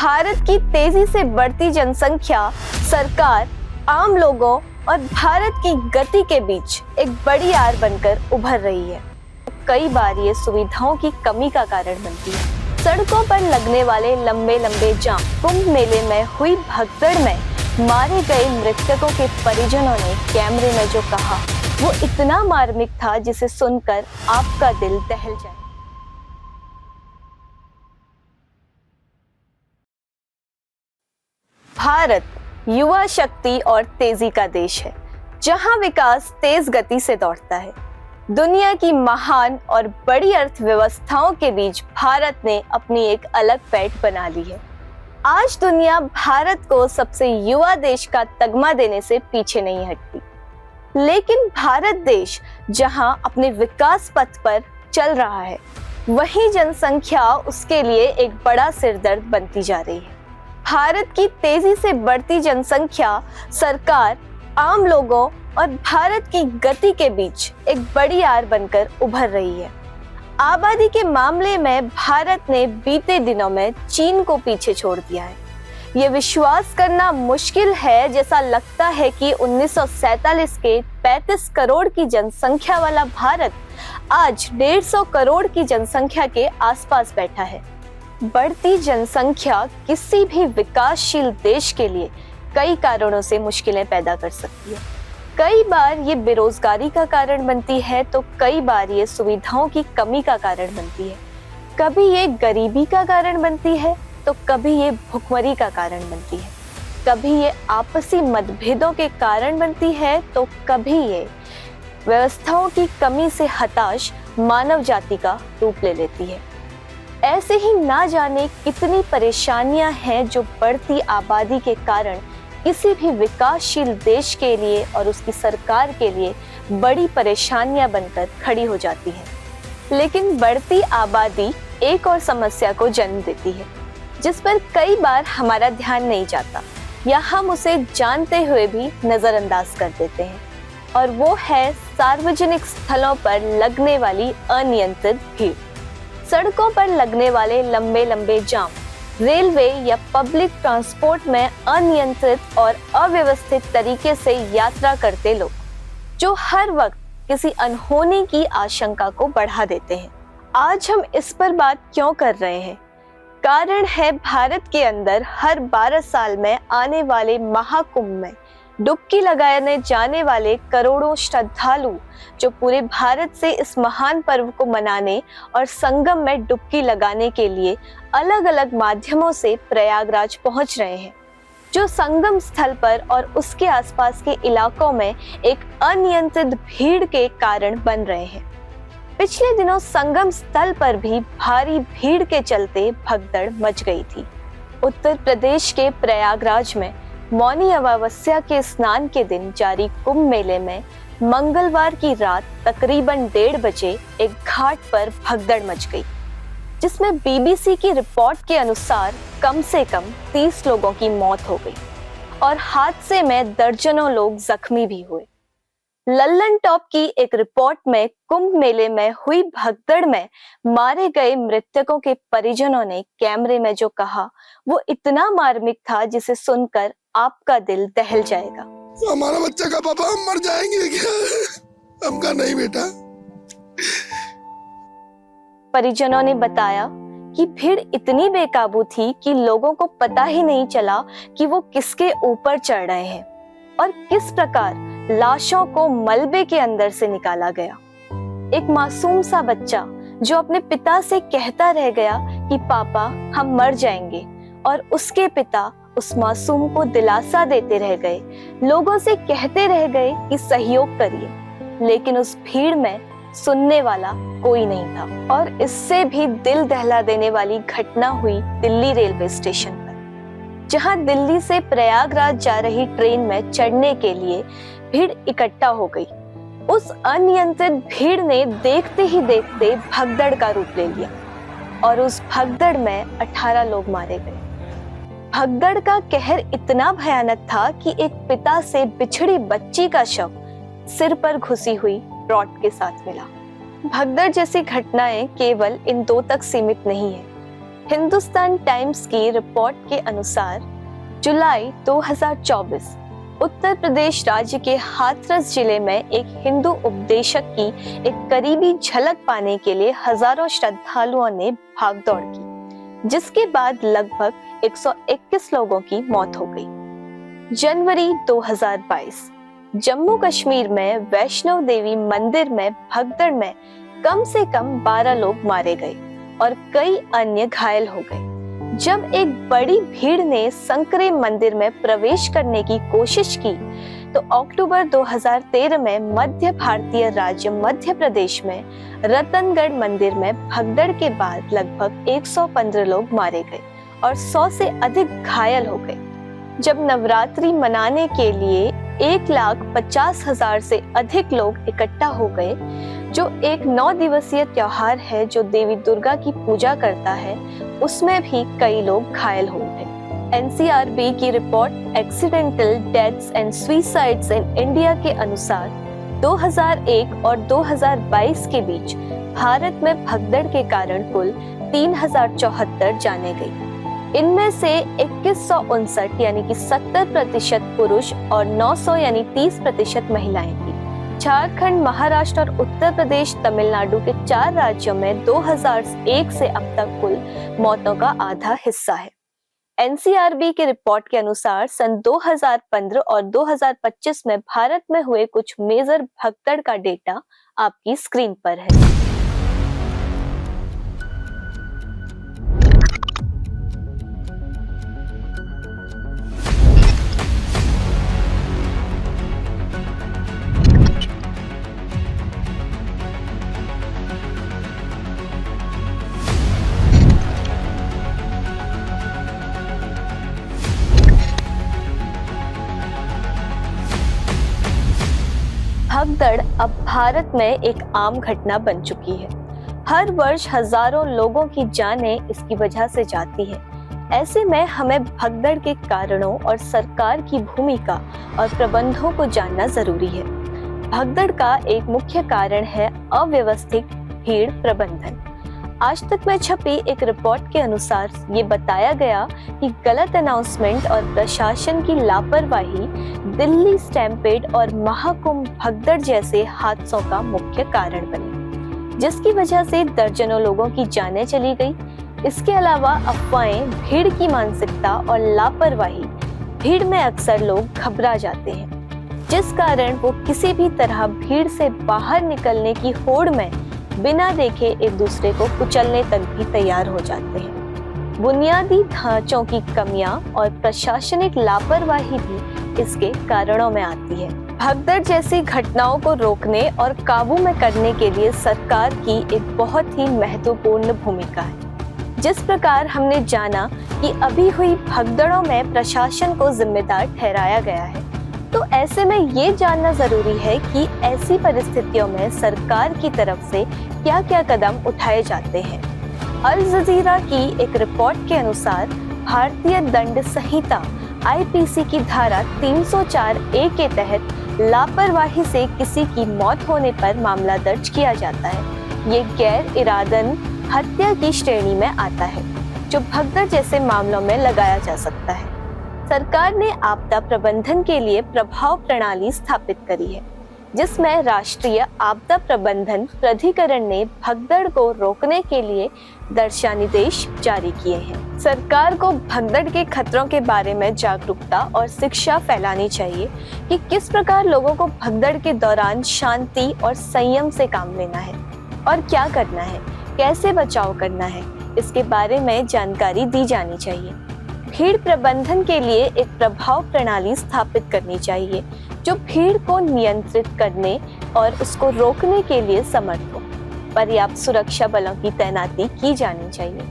भारत की तेजी से बढ़ती जनसंख्या, सरकार, आम लोगों और भारत की गति के बीच एक बड़ी आर बनकर उभर रही है। कई बार ये सुविधाओं की कमी का कारण बनती है। सड़कों पर लगने वाले लंबे लंबे जाम, कुंभ मेले में हुई भगदड़ में मारे गए मृतकों के परिजनों ने कैमरे में जो कहा वो इतना मार्मिक था जिसे सुनकर आपका दिल दहल जाए। भारत युवा शक्ति और तेजी का देश है, जहां विकास तेज गति से दौड़ता है। दुनिया की महान और बड़ी अर्थव्यवस्थाओं के बीच भारत ने अपनी एक अलग पैठ बना ली है। आज दुनिया भारत को सबसे युवा देश का तगमा देने से पीछे नहीं हटती, लेकिन भारत देश जहां अपने विकास पथ पर चल रहा है, वहीं जनसंख्या उसके लिए एक बड़ा सिरदर्द बनती जा रही है। भारत की तेजी से बढ़ती जनसंख्या, सरकार, आम लोगों और भारत की गति के बीच एक बड़ी आर बनकर उभर रही है। आबादी के मामले में भारत ने बीते दिनों में चीन को पीछे छोड़ दिया है। ये विश्वास करना मुश्किल है, जैसा लगता है कि 1947 के 35 करोड़ की जनसंख्या वाला भारत आज 150 करोड़ की जनसंख्या के आसपास बैठा है। बढ़ती जनसंख्या किसी भी विकासशील देश के लिए कई कारणों से मुश्किलें पैदा कर सकती है। कई बार ये बेरोजगारी का कारण बनती है, तो कई बार ये सुविधाओं की कमी का कारण बनती है। कभी ये गरीबी का कारण बनती है, तो कभी ये भुखमरी का कारण बनती है। कभी ये आपसी मतभेदों के कारण बनती है, तो कभी ये व्यवस्थाओं की कमी से हताश मानव जाति का रूप ले लेती है। ऐसे ही ना जाने कितनी परेशानियां हैं जो बढ़ती आबादी के कारण किसी भी विकासशील देश के लिए और उसकी सरकार के लिए बड़ी परेशानियां बनकर खड़ी हो जाती हैं। लेकिन बढ़ती आबादी एक और समस्या को जन्म देती है, जिस पर कई बार हमारा ध्यान नहीं जाता या हम उसे जानते हुए भी नजरअंदाज कर देते हैं, और वो है सार्वजनिक स्थलों पर लगने वाली अनियंत्रित भीड़। सड़कों पर लगने वाले लंबे लंबे जाम, रेलवे या पब्लिक ट्रांसपोर्ट में अनियंत्रित और अव्यवस्थित तरीके से यात्रा करते लोग, जो हर वक्त किसी अनहोनी की आशंका को बढ़ा देते हैं। आज हम इस पर बात क्यों कर रहे हैं? कारण है भारत के अंदर हर 12 साल में आने वाले महाकुंभ में डुबकी लगाने जाने वाले करोड़ों श्रद्धालु, जो पूरे भारत से इस महान पर्व को मनाने और संगम में डुबकी लगाने के लिए अलग अलग माध्यमों से प्रयागराज पहुंच रहे हैं, जो संगम स्थल पर और उसके आसपास के इलाकों में एक अनियंत्रित भीड़ के कारण बन रहे हैं। पिछले दिनों संगम स्थल पर भी भारी भीड़ के चलते भगदड़ मच गई थी। उत्तर प्रदेश के प्रयागराज में मौनी अमावस्या के स्नान के दिन जारी कुंभ मेले में मंगलवार की रात तकरीबन 1:30 बजे एक घाट पर भगदड़ मच गई, जिसमें बीबीसी की रिपोर्ट के अनुसार कम से कम 30 लोगों की मौत हो गई और हादसे में दर्जनों लोग जख्मी भी हुए। लल्लन टॉप की एक रिपोर्ट में कुंभ मेले में हुई भगदड़ में मारे गए मृतकों के परिजनों ने कैमरे में जो कहा वो इतना मार्मिक था जिसे सुनकर आपका दिल दहल जाएगा। हमारा बच्चा का पापा, हम मर जाएंगे क्या? हमका नहीं बेटा। परिजनों ने बताया कि भीड़ इतनी बेकाबू थी कि लोगों को पता ही नहीं चला कि वो किसके ऊपर चढ़ रहे हैं और किस प्रकार लाशों को मलबे के अंदर से निकाला गया। एक मासूम सा बच्चा जो अपने पिता से कहता रह गया कि पापा हम मर जाएंगे, और उसके पिता उस मासूम को दिलासा देते रह गए, लोगों से कहते रह गए कि सहयोग करिए, लेकिन उस भीड़ में सुनने वाला कोई नहीं था। और इससे भी दिल दहला देने वाली घटना हुई दिल्ली रेलवे स्टेशन पर, जहां दिल्ली से प्रयागराज जा रही ट्रेन में चढ़ने के लिए भीड़ इकट्ठा हो गई। उस अनियंत्रित भीड़ ने देखते ही देखते भगदड़ का रूप ले लिया और उस भगदड़ में 18 लोग मारे गए। भगदड़ का कहर इतना भयानक था कि एक पिता से बिछड़ी बच्ची का शव सिर पर घुसी हुई रॉड के साथ मिला। भगदड़ जैसी घटनाएं केवल इन 2 तक सीमित नहीं है। हिंदुस्तान टाइम्स की रिपोर्ट के अनुसार जुलाई 2024 उत्तर प्रदेश राज्य के हाथरस जिले में एक हिंदू उपदेशक की एक करीबी झलक पाने के लिए हजारों श्रद्धालुओं ने भागदौड़ की, जिसके बाद लगभग 121 लोगों की मौत हो गई। जनवरी 2022 जम्मू कश्मीर में वैष्णो देवी मंदिर में भगदड़ में कम से कम 12 लोग मारे गए और कई अन्य घायल हो गए। जब एक बड़ी भीड़ ने संकरे मंदिर में प्रवेश करने की कोशिश की तो अक्टूबर 2013 में मध्य भारतीय राज्य मध्य प्रदेश में रतनगढ़ मंदिर में भगदड़ के बाद लगभग 115 लोग मारे गए और 100 से अधिक घायल हो गए। जब नवरात्रि मनाने के लिए 1,50,000 से अधिक लोग इकट्ठा हो गए, जो एक 9 दिवसीय त्योहार है जो देवी दुर्गा की पूजा करता है, उसमें भी कई लोग घायल हो गए। एनसीआरबी की report accidental deaths and suicides in India के अनुसार 2001 और 2022 के बीच भारत में भगदड़ के कारण कुल 3074 जाने गई। इनमें से 2159 यानी कि 70% पुरुष और 900 यानी 30% महिलाएं थी। झारखंड, महाराष्ट्र और उत्तर प्रदेश, तमिलनाडु के 4 राज्यों में 2001 से अब तक कुल मौतों का आधा हिस्सा है। एनसीआरबी की रिपोर्ट के अनुसार सन 2015 और 2025 में भारत में हुए कुछ मेजर भगदड़ का डेटा आपकी स्क्रीन पर है। भगदड़ अब भारत में एक आम घटना बन चुकी है। हर वर्ष हजारों लोगों की जानें इसकी वजह से जाती है। ऐसे में हमें भगदड़ के कारणों और सरकार की भूमिका और प्रबंधों को जानना जरूरी है। भगदड़ का एक मुख्य कारण है अव्यवस्थित भीड़ प्रबंधन। आज तक में छपी एक रिपोर्ट के अनुसार ये बताया गया कि गलत अनाउंसमेंट और प्रशासन की लापरवाही दिल्ली स्टैम्पेड और महाकुंभ भगदड़ जैसे हादसों का मुख्य कारण बनी, जिसकी वजह से दर्जनों लोगों की जानें चली गई। इसके अलावा अफवाहें, भीड़ की मानसिकता और लापरवाही, भीड़ में अक्सर लोग घबरा जाते हैं, जिस कारण वो किसी भी तरह भीड़ से बाहर निकलने की होड़ में बिना देखे एक दूसरे को कुचलने तक भी तैयार हो जाते हैं। बुनियादी ढांचों की कमियां और प्रशासनिक लापरवाही भी इसके कारणों में आती है। भगदड़ जैसी घटनाओं को रोकने और काबू में करने के लिए सरकार की एक बहुत ही महत्वपूर्ण भूमिका है। जिस प्रकार हमने जाना कि अभी हुई भगदड़ों में प्रशासन को जिम्मेदार ठहराया गया है, तो ऐसे में ये जानना जरूरी है कि ऐसी परिस्थितियों में सरकार की तरफ से क्या क्या कदम उठाए जाते हैं। अल जजीरा की एक रिपोर्ट के अनुसार भारतीय दंड संहिता आईपीसी की धारा 304A के तहत लापरवाही से किसी की मौत होने पर मामला दर्ज किया जाता है। ये गैर इरादन हत्या की श्रेणी में आता है, जो भगदड़ जैसे मामलों में लगाया जा सकता है। सरकार ने आपदा प्रबंधन के लिए प्रभाव प्रणाली स्थापित करी है, जिसमें राष्ट्रीय आपदा प्रबंधन प्राधिकरण ने भगदड़ को रोकने के लिए दिशा निर्देश जारी किए हैं। सरकार को भगदड़ के खतरों के बारे में जागरूकता और शिक्षा फैलानी चाहिए कि किस प्रकार लोगों को भगदड़ के दौरान शांति और संयम से काम लेना है और क्या करना है, कैसे बचाव करना है, इसके बारे में जानकारी दी जानी चाहिए। भीड़ प्रबंधन के लिए एक प्रभाव प्रणाली स्थापित करनी चाहिए जो भीड़ को नियंत्रित करने और उसको रोकने के लिए समर्थ हो। पर्याप्त सुरक्षा बलों की तैनाती की जानी चाहिए।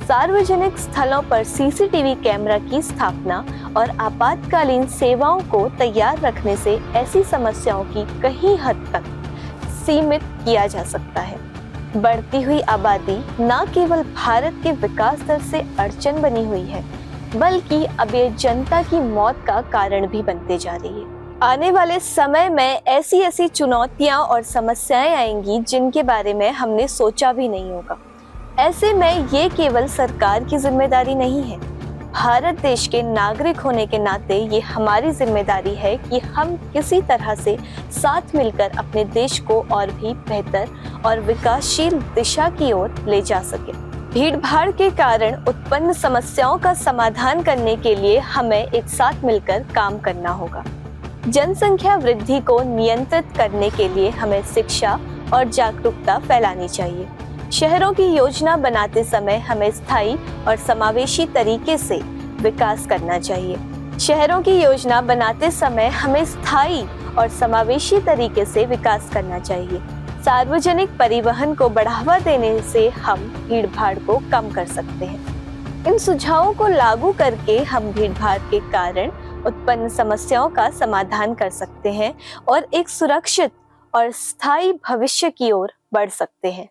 सार्वजनिक स्थलों पर सीसीटीवी कैमरा की स्थापना और आपातकालीन सेवाओं को तैयार रखने से ऐसी समस्याओं की कहीं हद तक सीमित किया जा सकता है। बढ़ती हुई आबादी न केवल भारत के विकास दर से अड़चन बनी हुई है, बल्कि अब ये जनता की मौत का कारण भी बनते जा रही है। आने वाले समय में ऐसी चुनौतियां और समस्याएं आएंगी जिनके बारे में हमने सोचा भी नहीं होगा। ऐसे में ये केवल सरकार की जिम्मेदारी नहीं है। भारत देश के नागरिक होने के नाते ये हमारी जिम्मेदारी है कि हम किसी तरह से साथ मिलकर अपने देश को और भी बेहतर और विकासशील दिशा की ओर ले जा सके। भीड़ भाड़ के कारण उत्पन्न समस्याओं का समाधान करने के लिए हमें एक साथ मिलकर काम करना होगा। जनसंख्या वृद्धि को नियंत्रित करने के लिए हमें शिक्षा और जागरूकता फैलानी चाहिए। शहरों की योजना बनाते समय हमें स्थायी और समावेशी तरीके से विकास करना चाहिए। शहरों की योजना बनाते समय हमें स्थायी और समावेशी तरीके से विकास करना चाहिए। सार्वजनिक परिवहन को बढ़ावा देने से हम भीड़ भाड़ को कम कर सकते हैं। इन सुझावों को लागू करके हम भीड़ भाड़ के कारण उत्पन्न समस्याओं का समाधान कर सकते हैं और एक सुरक्षित और स्थायी भविष्य की ओर बढ़ सकते हैं।